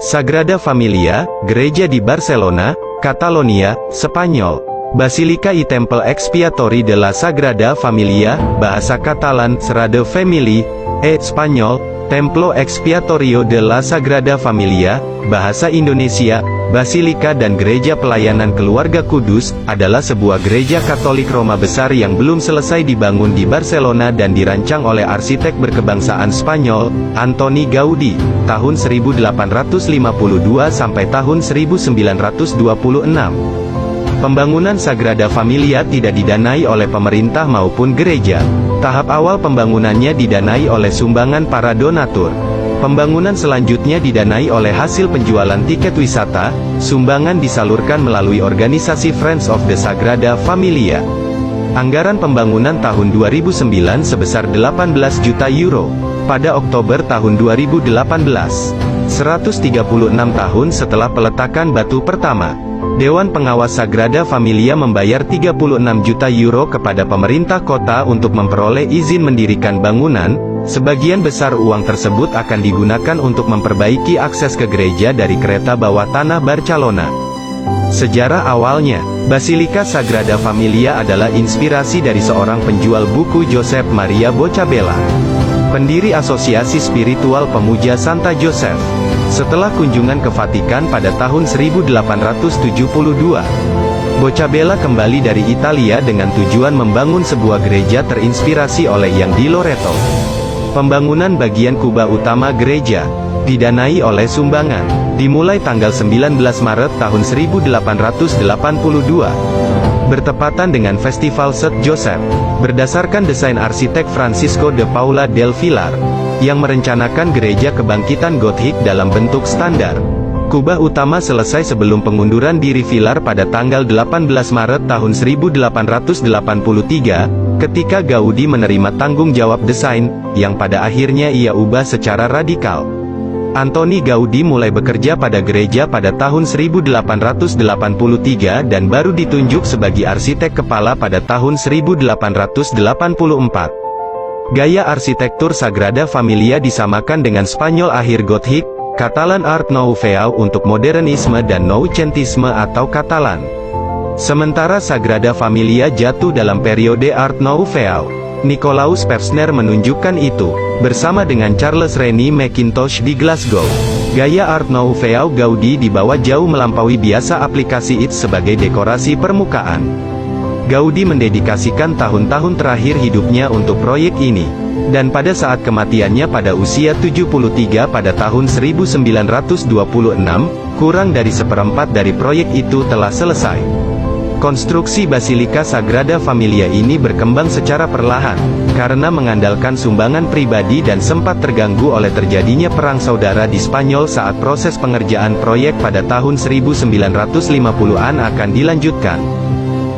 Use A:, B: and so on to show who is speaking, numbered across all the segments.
A: Sagrada Familia, gereja di Barcelona, Catalonia, Spanyol. Basilica y Temple Expiatory de la Sagrada Familia, bahasa Katalan, Sagrada Family, Spanyol, Templo Expiatorio de la Sagrada Familia, bahasa Indonesia, Basilika dan Gereja Pelayanan Keluarga Kudus, adalah sebuah gereja Katolik Roma besar yang belum selesai dibangun di Barcelona dan dirancang oleh arsitek berkebangsaan Spanyol, Antoni Gaudi, tahun 1852 sampai tahun 1926. Pembangunan Sagrada Familia tidak didanai oleh pemerintah maupun gereja. Tahap awal pembangunannya didanai oleh sumbangan para donatur. Pembangunan selanjutnya didanai oleh hasil penjualan tiket wisata. Sumbangan disalurkan melalui organisasi Friends of the Sagrada Familia. Anggaran pembangunan tahun 2009 sebesar 18 juta euro. Pada Oktober tahun 2018, 136 tahun setelah peletakan batu pertama, Dewan Pengawas Sagrada Familia membayar 36 juta euro kepada pemerintah kota untuk memperoleh izin mendirikan bangunan. Sebagian besar uang tersebut akan digunakan untuk memperbaiki akses ke gereja dari kereta bawah tanah Barcelona. Sejarah awalnya, Basilika Sagrada Familia adalah inspirasi dari seorang penjual buku Josep Maria Bocabella, pendiri Asosiasi Spiritual Pemuja Santa Joseph. Setelah kunjungan ke Vatikan pada tahun 1872, Bocabella kembali dari Italia dengan tujuan membangun sebuah gereja terinspirasi oleh yang di Loreto. Pembangunan bagian kubah utama gereja didanai oleh sumbangan, dimulai tanggal 19 Maret tahun 1882, bertepatan dengan Festival St. Joseph, berdasarkan desain arsitek Francisco de Paula del Villar, yang merencanakan gereja kebangkitan Gotik dalam bentuk standar. Kubah utama selesai sebelum pengunduran diri Villar pada tanggal 18 Maret tahun 1883, ketika Gaudi menerima tanggung jawab desain, yang pada akhirnya ia ubah secara radikal. Antoni Gaudi mulai bekerja pada gereja pada tahun 1883 dan baru ditunjuk sebagai arsitek kepala pada tahun 1884. Gaya arsitektur Sagrada Familia disamakan dengan Spanyol akhir Gotik, Katalan Art Nouveau untuk modernisme dan Noucentisme atau Katalan. Sementara Sagrada Familia jatuh dalam periode Art Nouveau. Nicolaus Pevsner menunjukkan itu, bersama dengan Charles Rennie Mackintosh di Glasgow. Gaya Art Nouveau Gaudi dibawa jauh melampaui biasa aplikasi IT sebagai dekorasi permukaan. Gaudi mendedikasikan tahun-tahun terakhir hidupnya untuk proyek ini. Dan pada saat kematiannya pada usia 73 pada tahun 1926, kurang dari seperempat dari proyek itu telah selesai. Konstruksi Basilika Sagrada Familia ini berkembang secara perlahan, karena mengandalkan sumbangan pribadi dan sempat terganggu oleh terjadinya perang saudara di Spanyol saat proses pengerjaan proyek pada tahun 1950-an akan dilanjutkan.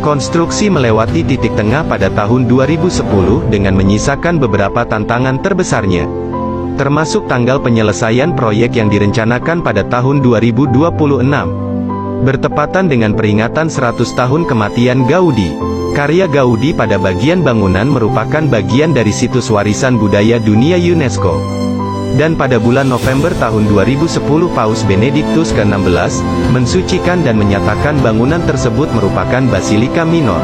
A: Konstruksi melewati titik tengah pada tahun 2010 dengan menyisakan beberapa tantangan terbesarnya, termasuk tanggal penyelesaian proyek yang direncanakan pada tahun 2026. Bertepatan dengan peringatan 100 tahun kematian Gaudi, karya Gaudi pada bagian bangunan merupakan bagian dari situs warisan budaya dunia UNESCO. Dan pada bulan November tahun 2010 Paus Benediktus ke-16, mensucikan dan menyatakan bangunan tersebut merupakan Basilika Minor,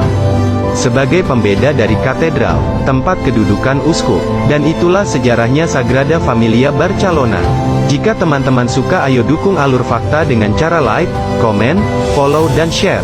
A: sebagai pembeda dari katedral, tempat kedudukan uskup. Dan itulah sejarahnya Sagrada Familia Barcelona. Jika teman-teman suka, ayo dukung Alur Fakta dengan cara like, komen, follow dan share.